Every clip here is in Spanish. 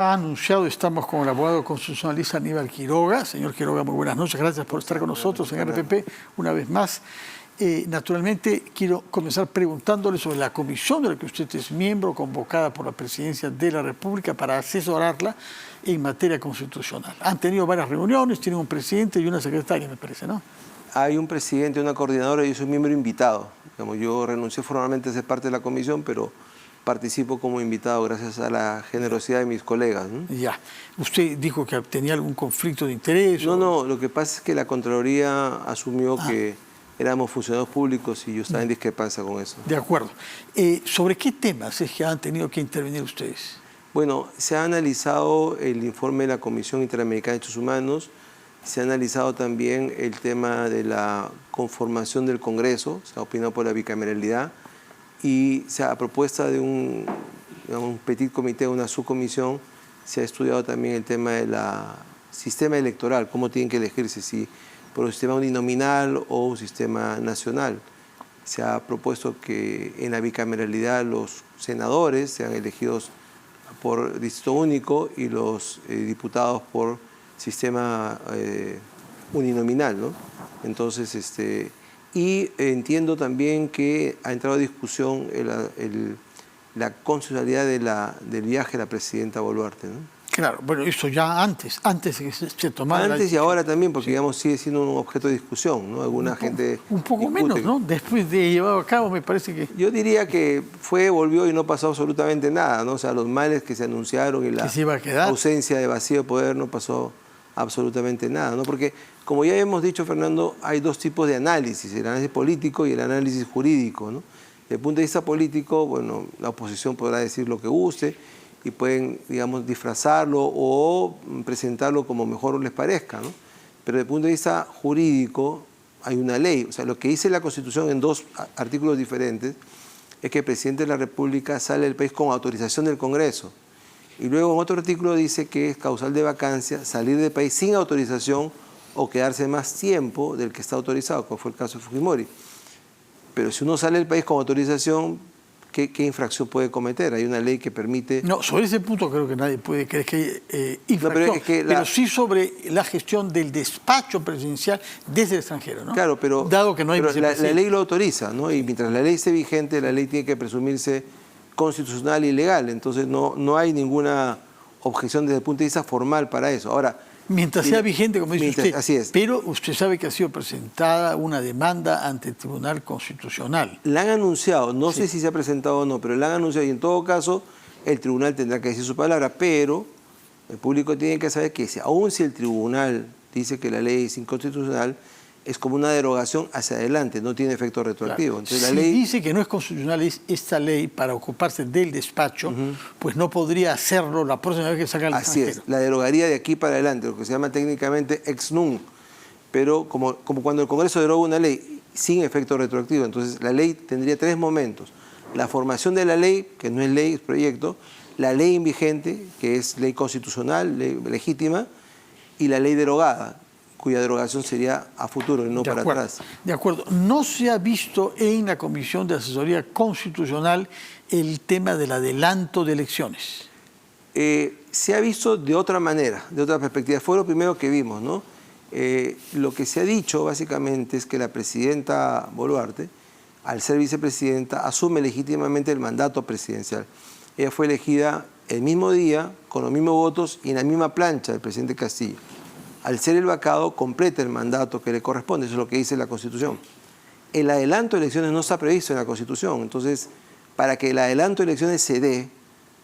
Ha anunciado, estamos con el abogado constitucionalista Aníbal Quiroga. Señor Quiroga, muy buenas noches. Gracias por estar con nosotros en RPP una vez más. Naturalmente, quiero comenzar preguntándole sobre la comisión de la que usted es miembro, convocada por la Presidencia de la República para asesorarla en materia constitucional. Han tenido varias reuniones, tienen un presidente y una secretaria, me parece, ¿no? Hay un presidente, una coordinadora y yo soy miembro invitado. Yo renuncié formalmente a ser parte de la comisión, pero participo como invitado gracias a la generosidad de mis colegas, ¿no? Ya. ¿Usted dijo que tenía algún conflicto de interés? No, lo que pasa es que la Contraloría asumió que éramos funcionarios públicos y yo estaba en discrepancia con eso. De acuerdo. ¿Sobre qué temas es que han tenido que intervenir ustedes? Bueno, se ha analizado el informe de la Comisión Interamericana de Derechos Humanos, se ha analizado también el tema de la conformación del Congreso, se ha opinado por la bicameralidad, y a propuesta de un petit comité, una subcomisión, se ha estudiado también el tema del sistema electoral, cómo tienen que elegirse, si por un sistema uninominal o un sistema nacional. Se ha propuesto que en la bicameralidad los senadores sean elegidos por distrito único y los diputados por sistema uninominal, ¿no? Entonces, y entiendo también que ha entrado a discusión la constitucionalidad del viaje de la presidenta Boluarte, ¿no? Claro, bueno, eso ya antes de que se tomara... Antes y ahora también, porque digamos sigue siendo un objeto de discusión, ¿no? Alguna gente un poco discute. menos, ¿no? Después de llevado a cabo, me parece que... Yo diría que volvió y no pasó absolutamente nada, ¿no? O sea, los males que se anunciaron y la ausencia de vacío de poder no pasó absolutamente nada, ¿no? Porque, como ya hemos dicho, Fernando, hay dos tipos de análisis, el análisis político y el análisis jurídico, ¿no? Desde el punto de vista político, bueno, la oposición podrá decir lo que guste y pueden, digamos, disfrazarlo o presentarlo como mejor les parezca, ¿no? Pero desde el punto de vista jurídico hay una ley, o sea, lo que dice la Constitución en dos artículos diferentes es que el presidente de la República sale del país con autorización del Congreso. Y luego en otro artículo dice que es causal de vacancia salir del país sin autorización o quedarse más tiempo del que está autorizado, como fue el caso de Fujimori. Pero si uno sale del país con autorización, ¿qué infracción puede cometer? Hay una ley que permite... No, sobre ese punto creo que nadie puede creer que hay infracción, no, pero sí sobre la gestión del despacho presidencial desde el extranjero, ¿no? Claro, pero, dado que no hay la ley lo autoriza, ¿no? Y mientras la ley esté vigente, la ley tiene que presumirse constitucional y legal. Entonces no hay ninguna objeción desde el punto de vista formal para eso. Ahora, mientras sea vigente, como dice usted. Así es. Pero usted sabe que ha sido presentada una demanda ante el Tribunal Constitucional. La han anunciado, no sé si se ha presentado o no, pero la han anunciado y en todo caso el tribunal tendrá que decir su palabra, pero el público tiene que saber que aun si el tribunal dice que la ley es inconstitucional, es como una derogación hacia adelante, no tiene efecto retroactivo. Claro. Entonces, si la ley dice que no es constitucional esta ley para ocuparse del despacho, pues no podría hacerlo la próxima vez que salga al extranjero. Así es, la derogaría de aquí para adelante, lo que se llama técnicamente ex nunc, pero como cuando el Congreso deroga una ley sin efecto retroactivo, entonces la ley tendría tres momentos: la formación de la ley, que no es ley, es proyecto; la ley invigente, que es ley constitucional, ley legítima; y la ley derogada, cuya derogación sería a futuro y no para atrás. De acuerdo. ¿No se ha visto en la Comisión de Asesoría Constitucional el tema del adelanto de elecciones? Se ha visto de otra manera, de otra perspectiva. Fue lo primero que vimos, ¿no? Lo que se ha dicho básicamente es que la presidenta Boluarte, al ser vicepresidenta, asume legítimamente el mandato presidencial. Ella fue elegida el mismo día, con los mismos votos y en la misma plancha del presidente Castillo. Al ser el vacado, completa el mandato que le corresponde, eso es lo que dice la Constitución. El adelanto de elecciones no está previsto en la Constitución, entonces, para que el adelanto de elecciones se dé,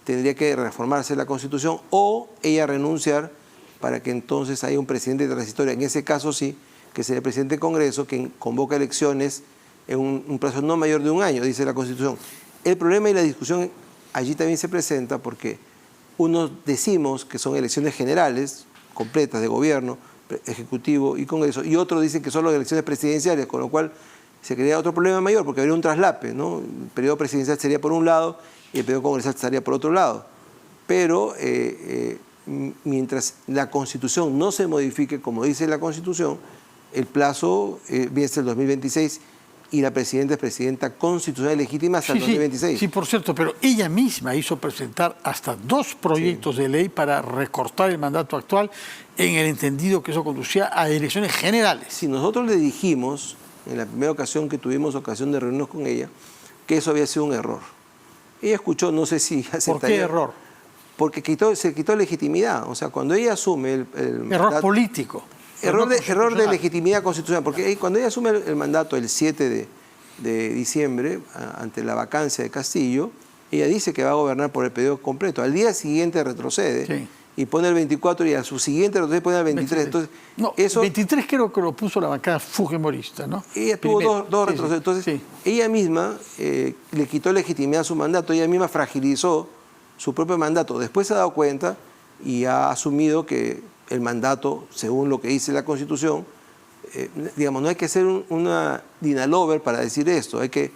tendría que reformarse la Constitución o ella renunciar para que entonces haya un presidente transitorio. En ese caso sí, que sería el presidente del Congreso, quien convoca elecciones en un plazo no mayor de un año, dice la Constitución. El problema y la discusión allí también se presenta porque unos decimos que son elecciones generales, completas de gobierno, ejecutivo y Congreso, y otros dicen que son las elecciones presidenciales, con lo cual se crea otro problema mayor, porque habría un traslape, ¿no? El periodo presidencial sería por un lado y el periodo congresal estaría por otro lado. Pero mientras la Constitución no se modifique como dice la Constitución, el plazo viene hasta el 2026 y la presidenta es presidenta constitucional y legítima hasta el 2026. Sí, por cierto, pero ella misma hizo presentar hasta 2 proyectos de ley para recortar el mandato actual en el entendido que eso conducía a elecciones generales. Si nosotros le dijimos, en la primera ocasión que tuvimos ocasión de reunirnos con ella, que eso había sido un error. Ella escuchó, no sé si aceptaría. ¿Por qué error? Porque se quitó legitimidad. O sea, cuando ella asume el error político. Error de legitimidad constitucional, porque cuando ella asume el mandato el 7 de diciembre, ante la vacancia de Castillo, ella dice que va a gobernar por el periodo completo. Al día siguiente retrocede y pone el 24 y a su siguiente retrocede pone el 23. Entonces, no, eso, 23 creo que lo puso la bancada fujimorista, ¿no? Ella tuvo dos retrocesos. Entonces, ella misma le quitó legitimidad a su mandato, ella misma fragilizó su propio mandato. Después se ha dado cuenta y ha asumido que el mandato, según lo que dice la Constitución, digamos, no hay que ser una Dina Lover para decir esto, hay que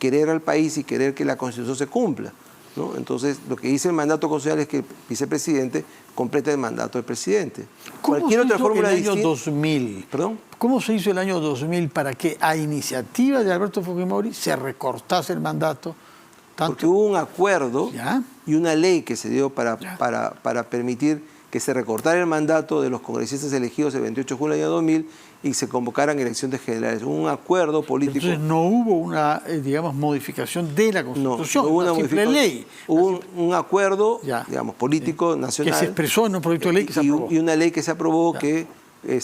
querer al país y querer que la Constitución se cumpla, ¿no? Entonces, lo que dice el mandato constitucional es que el vicepresidente completa el mandato del presidente. Cualquier otra fórmula distinta. ¿Cómo se hizo el año 2000? ¿Perdón? ¿Cómo se hizo el año 2000 para que a iniciativa de Alberto Fujimori se recortase el mandato? Porque hubo un acuerdo y una ley que se dio para permitir que se recortara el mandato de los congresistas elegidos el 28 de julio del año 2000 y se convocaran elecciones generales. Hubo un acuerdo político. Entonces no hubo una, digamos, modificación de la Constitución, no hubo una simple ley. Hubo un acuerdo, digamos, político nacional. Que se expresó en un proyecto de ley que se aprobó. Y una ley que se aprobó que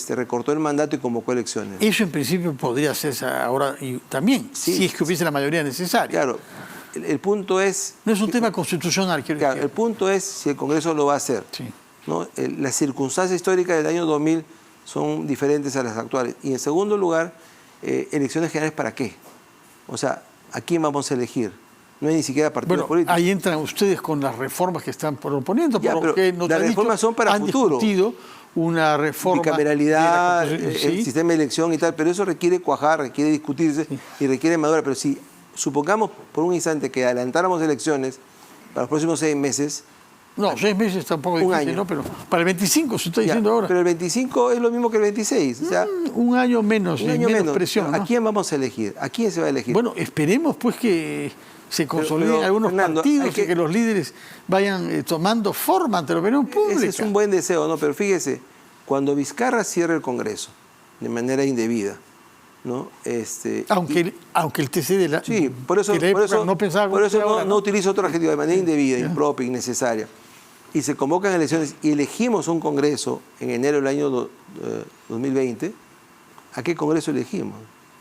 recortó el mandato y convocó elecciones. Eso en principio podría hacerse ahora y también, si es que hubiese la mayoría necesaria. Claro. El punto es... No es un tema constitucional, quiero decir. El punto es si el Congreso lo va a hacer. Sí. ¿No? Las circunstancias históricas del año 2000 son diferentes a las actuales. Y en segundo lugar, elecciones generales ¿para qué? O sea, ¿a quién vamos a elegir? No hay ni siquiera partidos políticos. Ahí entran ustedes con las reformas que están proponiendo. Las reformas son para futuro. Una reforma... Bicameralidad, el sistema de elección y tal, pero eso requiere cuajar, requiere discutirse y requiere madurar. Pero si supongamos por un instante que adelantáramos elecciones para los próximos 6 meses... No, 6 meses tampoco difícil, año. ¿no? Pero para el 25 se está diciendo ahora. Pero el 25 es lo mismo que el 26. O sea, un año menos, menos presión. ¿No? ¿A quién vamos a elegir? ¿A quién se va a elegir? Bueno, esperemos pues que se consoliden algunos partidos y que los líderes vayan tomando forma ante la opinión pública. Ese es un buen deseo, ¿no? Pero fíjese, cuando Vizcarra cierre el Congreso de manera indebida, ¿no? Aunque el TC de la, sí, por eso no utilizo otro adjetivo, de manera indebida, impropia, innecesaria. Y se convocan elecciones y elegimos un Congreso en enero del año 2020, ¿a qué Congreso elegimos?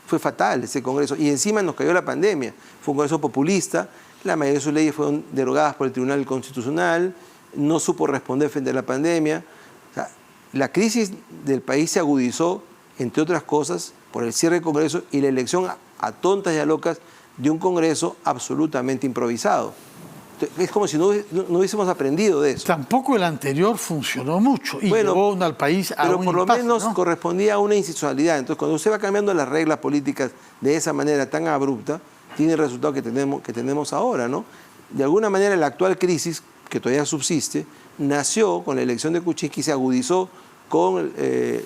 Fue fatal ese Congreso. Y encima nos cayó la pandemia. Fue un Congreso populista, la mayoría de sus leyes fueron derogadas por el Tribunal Constitucional, no supo responder frente a la pandemia. O sea, la crisis del país se agudizó, entre otras cosas, por el cierre del Congreso y la elección a tontas y a locas de un Congreso absolutamente improvisado. Es como si no hubiésemos aprendido de eso. Tampoco el anterior funcionó mucho y llevó al país a un pero por lo impasse, menos ¿no? correspondía a una institucionalidad. Entonces, cuando usted va cambiando las reglas políticas de esa manera tan abrupta, tiene el resultado que tenemos ahora, ¿no? De alguna manera, la actual crisis, que todavía subsiste, nació con la elección de Kuczynski y se agudizó con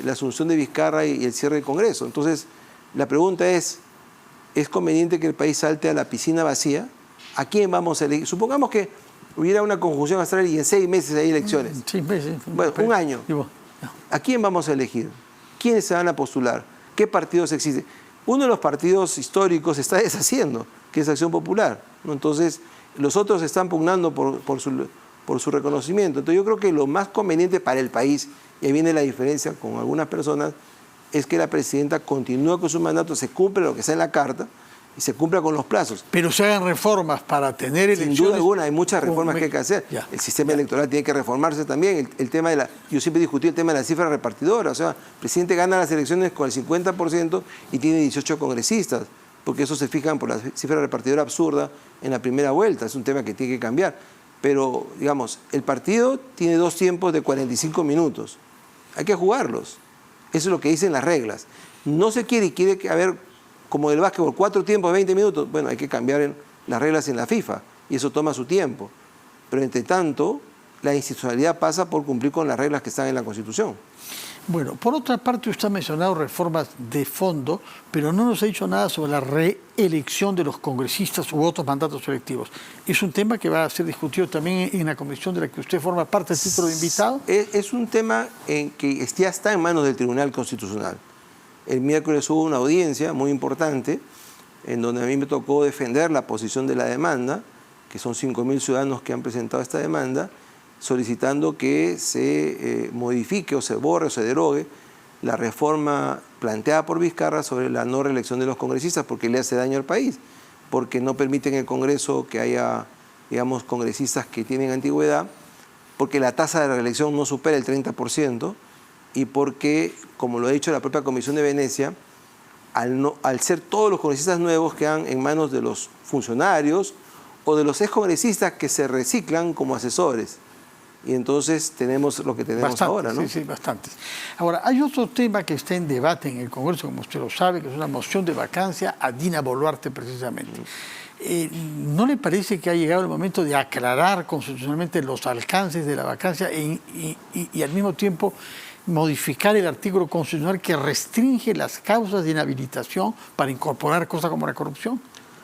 la asunción de Vizcarra y el cierre del Congreso. Entonces, la pregunta ¿es conveniente que el país salte a la piscina vacía? ¿A quién vamos a elegir? Supongamos que hubiera una conjunción astral y en 6 meses hay elecciones. 6 meses. Bueno, un año. ¿A quién vamos a elegir? ¿Quiénes se van a postular? ¿Qué partidos existen? Uno de los partidos históricos se está deshaciendo, que es Acción Popular, ¿no? Entonces, los otros están pugnando por su reconocimiento. Entonces, yo creo que lo más conveniente para el país, y ahí viene la diferencia con algunas personas, es que la presidenta continúe con su mandato, se cumple lo que está en la Carta, y se cumpla con los plazos. Pero se hagan reformas para tener elecciones. Sin duda alguna, hay muchas reformas que hay que hacer. El sistema electoral tiene que reformarse también. El tema yo siempre discutí el tema de la cifra repartidora. O sea, el presidente gana las elecciones con el 50% y tiene 18 congresistas, porque eso se fijan por la cifra repartidora absurda en la primera vuelta. Es un tema que tiene que cambiar. Pero, digamos, el partido tiene 2 tiempos de 45 minutos. Hay que jugarlos. Eso es lo que dicen las reglas. No se quiere haber, como del básquetbol, 4 tiempos de 20 minutos, bueno, hay que cambiar las reglas en la FIFA y eso toma su tiempo. Pero entre tanto, la institucionalidad pasa por cumplir con las reglas que están en la Constitución. Bueno, por otra parte, usted ha mencionado reformas de fondo, pero no nos ha dicho nada sobre la reelección de los congresistas u otros mandatos electivos. Es un tema que va a ser discutido también en la comisión de la que usted forma parte, el título de invitado. Es un tema en que ya está en manos del Tribunal Constitucional. El miércoles hubo una audiencia muy importante en donde a mí me tocó defender la posición de la demanda, que son 5.000 ciudadanos que han presentado esta demanda, solicitando que se modifique o se borre o se derogue la reforma planteada por Vizcarra sobre la no reelección de los congresistas, porque le hace daño al país, porque no permite en el Congreso que haya, digamos, congresistas que tienen antigüedad, porque la tasa de reelección no supera el 30% y porque, como lo ha dicho la propia Comisión de Venecia, al ser todos los congresistas nuevos quedan en manos de los funcionarios o de los excongresistas que se reciclan como asesores. Y entonces tenemos lo que tenemos Bastante, ahora, ¿no? Sí, bastantes. Ahora, hay otro tema que está en debate en el Congreso, como usted lo sabe, que es una moción de vacancia a Dina Boluarte, precisamente. ¿No le parece que ha llegado el momento de aclarar constitucionalmente los alcances de la vacancia y al mismo tiempo modificar el artículo constitucional que restringe las causas de inhabilitación para incorporar cosas como la corrupción?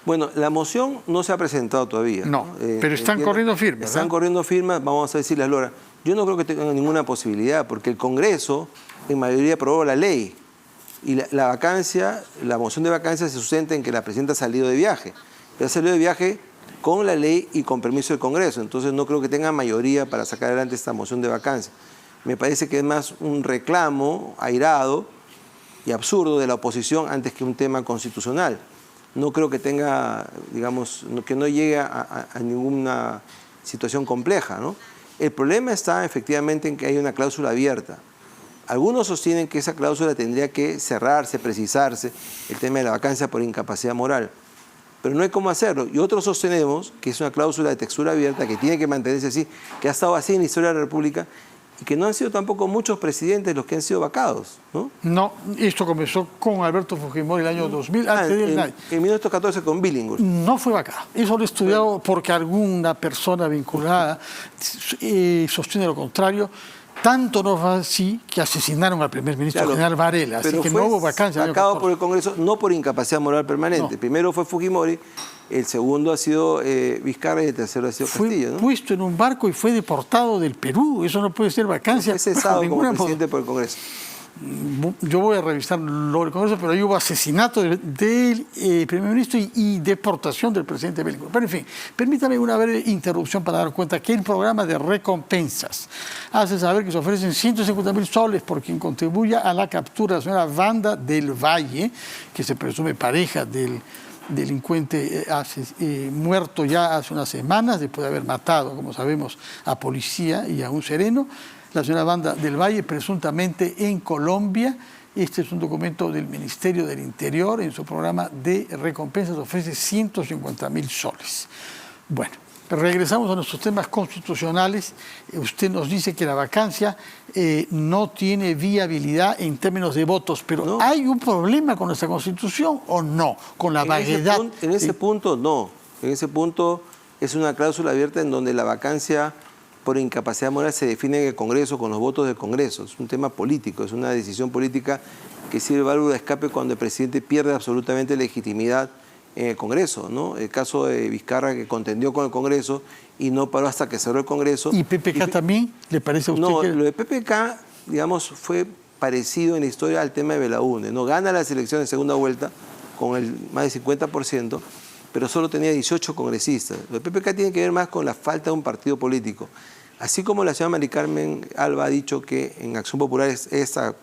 Bueno, la moción no se ha presentado todavía. No, pero están corriendo firmes. Están corriendo firmes, vamos a decirle a Lora. Yo no creo que tengan ninguna posibilidad, porque el Congreso en mayoría aprobó la ley. Y la vacancia, la moción de vacancia se sustenta en que la presidenta ha salido de viaje. Pero ha salido de viaje con la ley y con permiso del Congreso. Entonces no creo que tenga mayoría para sacar adelante esta moción de vacancia. Me parece que es más un reclamo airado y absurdo de la oposición antes que un tema constitucional. No creo que tenga, digamos, que no llegue a ninguna situación compleja, ¿no? El problema está efectivamente en que hay una cláusula abierta. Algunos sostienen que esa cláusula tendría que cerrarse, precisarse, el tema de la vacancia por incapacidad moral. Pero no hay cómo hacerlo. Y otros sostenemos que es una cláusula de textura abierta que tiene que mantenerse así, que ha estado así en la historia de la República, y que no han sido tampoco muchos presidentes los que han sido vacados, ¿no? No, esto comenzó con Alberto Fujimori el año 2000, en 1914 con Billinghurst. No fue vacado. Eso lo he estudiado porque alguna persona vinculada sostiene lo contrario. Tanto no fue así que asesinaron al primer ministro, general Varela. Así que no hubo vacancia. Sacado por el Congreso, no por incapacidad moral permanente. No. Primero fue Fujimori, el segundo ha sido Vizcarra y el tercero ha sido Castillo, ¿no? Fue puesto en un barco y fue deportado del Perú. Eso no puede ser vacancia. Fue cesado como presidente por el Congreso. Yo voy a revisar lo del Congreso, pero ahí hubo asesinato del primer ministro y deportación del presidente Billinghurst. Pero en fin, permítame una breve interrupción para dar cuenta que el programa de recompensas hace saber que se ofrecen 150.000 soles por quien contribuya a la captura de la señora Wanda del Valle, que se presume pareja del delincuente muerto ya hace unas semanas, después de haber matado, como sabemos, a policía y a un sereno. La señora Wanda del Valle, presuntamente en Colombia. Este es un documento del Ministerio del Interior. En su programa de recompensas ofrece 150.000 soles. Bueno, regresamos a nuestros temas constitucionales. Usted nos dice que la vacancia no tiene viabilidad en términos de votos, pero no. ¿Hay un problema con nuestra Constitución o no? Con la vaguedad. En ese punto, no. En ese punto es una cláusula abierta en donde la vacancia por incapacidad moral se define en el Congreso con los votos del Congreso. Es un tema político, es una decisión política que sirve de válvula de escape cuando el presidente pierde absolutamente legitimidad en el Congreso, ¿no? El caso de Vizcarra, que contendió con el Congreso y no paró hasta que cerró el Congreso. ¿Y PPK también? ¿Le parece a usted? No, lo de PPK, digamos, fue parecido en la historia al tema de Belaúnde, ¿no? Gana las elecciones de segunda vuelta con el más del 50%, pero solo tenía 18 congresistas. Lo de PPK tiene que ver más con la falta de un partido político. Así como la señora Mari Carmen Alba ha dicho que en Acción Popular esta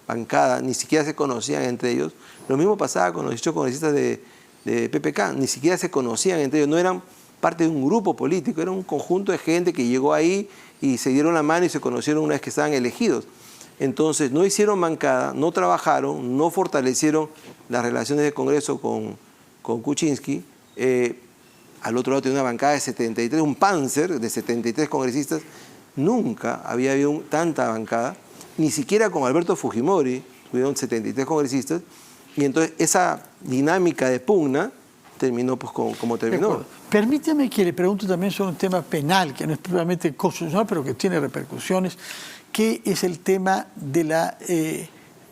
bancada ni siquiera se conocían entre ellos, lo mismo pasaba con los 18 congresistas de PPK, ni siquiera se conocían entre ellos, no eran parte de un grupo político, era un conjunto de gente que llegó ahí y se dieron la mano y se conocieron una vez que estaban elegidos. Entonces no hicieron bancada, no trabajaron, no fortalecieron las relaciones de Congreso con Kuczynski. Al otro lado tiene una bancada de 73, un Panzer de 73 congresistas. Nunca había habido tanta bancada, ni siquiera con Alberto Fujimori, tuvieron 73 congresistas, y entonces esa dinámica de pugna terminó pues como terminó. Permítame que le pregunte también sobre un tema penal, que no es propiamente constitucional, pero que tiene repercusiones. que es el tema de la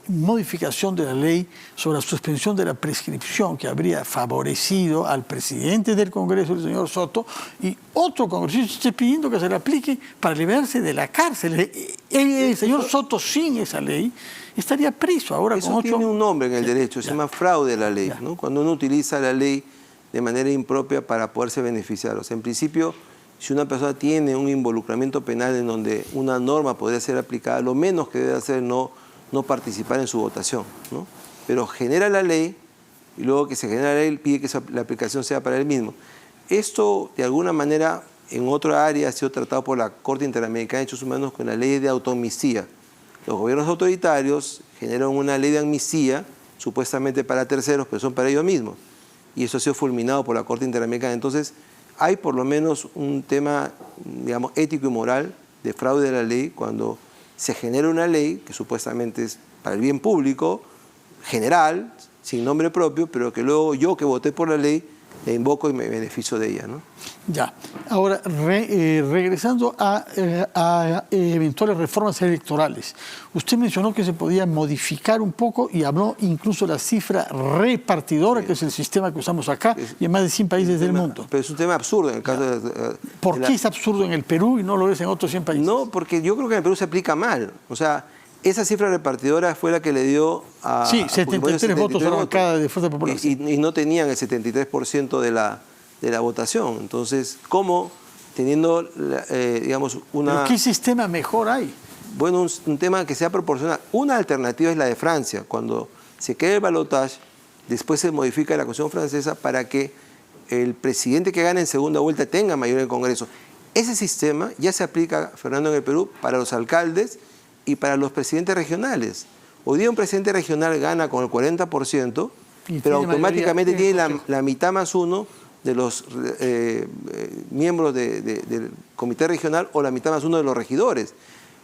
modificación de la ley sobre la suspensión de la prescripción, que habría favorecido al presidente del Congreso, el señor Soto, y otro congresista está pidiendo que se le aplique para liberarse de la cárcel. El señor Soto, sin esa ley, estaría preso ahora. Eso tiene un nombre en el derecho, se llama fraude a la ley, ¿no? Cuando uno utiliza la ley de manera impropia para poderse beneficiar. O sea, en principio, si una persona tiene un involucramiento penal en donde una norma podría ser aplicada, lo menos que debe hacer es no participar en su votación, ¿no? Pero genera la ley y luego que se genera la ley pide que la aplicación sea para él mismo. Esto, de alguna manera, en otra área ha sido tratado por la Corte Interamericana de Derechos Humanos con la ley de autoamnistía. Los gobiernos autoritarios generan una ley de amnistía, supuestamente para terceros, pero son para ellos mismos. Y eso ha sido fulminado por la Corte Interamericana. Entonces, hay por lo menos un tema, digamos, ético y moral de fraude a la ley cuando se genera una ley que supuestamente es para el bien público, general, sin nombre propio, pero que luego yo que voté por la ley la invoco y me beneficio de ella, ¿no? Ya. Ahora, regresando a eventuales reformas electorales. Usted mencionó que se podía modificar un poco y habló incluso de la cifra repartidora, que es el sistema que usamos acá y en más de 100 países del mundo. Pero es un tema absurdo en el caso de... ¿Por qué es absurdo en el Perú y no lo es en otros 100 países? No, porque yo creo que en el Perú se aplica mal. O sea, esa cifra repartidora fue la que le dio a... Sí, 73 votos a la bancada de Fuerza Popular. Y no tenían el 73% de la votación. Entonces, ¿cómo teniendo, digamos, una... ¿Pero qué sistema mejor hay? Bueno, un tema que sea proporcional. Una alternativa es la de Francia. Cuando se queda el balotaje, después se modifica la Constitución francesa para que el presidente que gane en segunda vuelta tenga mayoría en el Congreso. Ese sistema ya se aplica, Fernando, en el Perú para los alcaldes y para los presidentes regionales. Hoy día un presidente regional gana con el 40%, pero automáticamente tiene la mitad más uno de los miembros del comité regional o la mitad más uno de los regidores,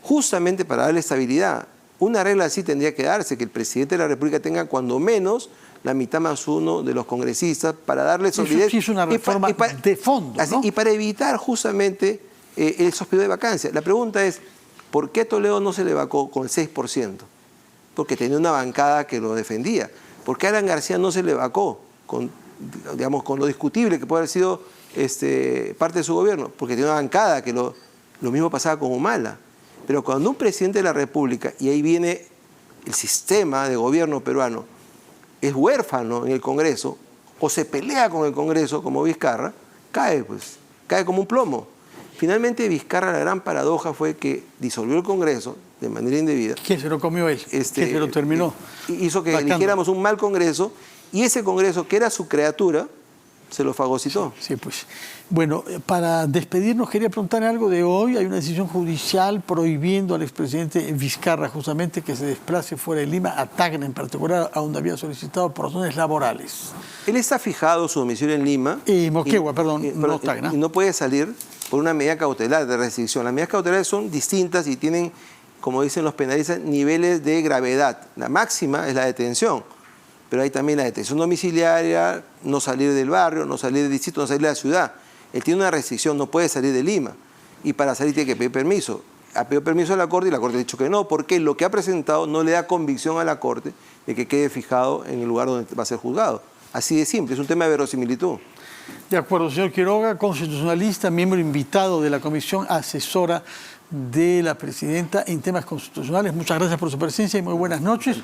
justamente para darle estabilidad. Una regla así tendría que darse, que el presidente de la República tenga cuando menos la mitad más uno de los congresistas para darle solidez. Eso sí es una reforma de fondo, ¿no? Y para evitar justamente esos periodos de vacancia. La pregunta es, ¿por qué Toledo no se le vacó con el 6%? Porque tenía una bancada que lo defendía. ¿Por qué Alan García no se le vacó con lo discutible que puede haber sido parte de su gobierno? Porque tenía una bancada que lo mismo pasaba con Humala. Pero cuando un presidente de la República, y ahí viene el sistema de gobierno peruano, es huérfano en el Congreso, o se pelea con el Congreso, como Vizcarra, cae como un plomo. Finalmente, Vizcarra, la gran paradoja fue que disolvió el Congreso de manera indebida. ¿Quién se lo comió él? ¿Quién se lo terminó? Hizo que eligiéramos un mal Congreso, y ese Congreso, que era su criatura, se lo fagocitó. Sí, pues. Bueno, para despedirnos quería preguntar algo de hoy. Hay una decisión judicial prohibiendo al expresidente Vizcarra justamente que se desplace fuera de Lima, a Tacna en particular, a donde había solicitado por razones laborales. Él está fijado su domicilio en Lima. Moquegua, no Tacna. Y no puede salir por una medida cautelar de restricción. Las medidas cautelares son distintas y tienen, como dicen los penalistas, niveles de gravedad. La máxima es la detención. Pero hay también la detención domiciliaria, no salir del barrio, no salir del distrito, no salir de la ciudad. Él tiene una restricción, no puede salir de Lima. Y para salir tiene que pedir permiso. Ha pedido permiso a la Corte y la Corte ha dicho que no, porque lo que ha presentado no le da convicción a la Corte de que quede fijado en el lugar donde va a ser juzgado. Así de simple, es un tema de verosimilitud. De acuerdo, señor Quiroga, constitucionalista, miembro invitado de la Comisión Asesora de la Presidenta en temas constitucionales. Muchas gracias por su presencia y muy buenas noches.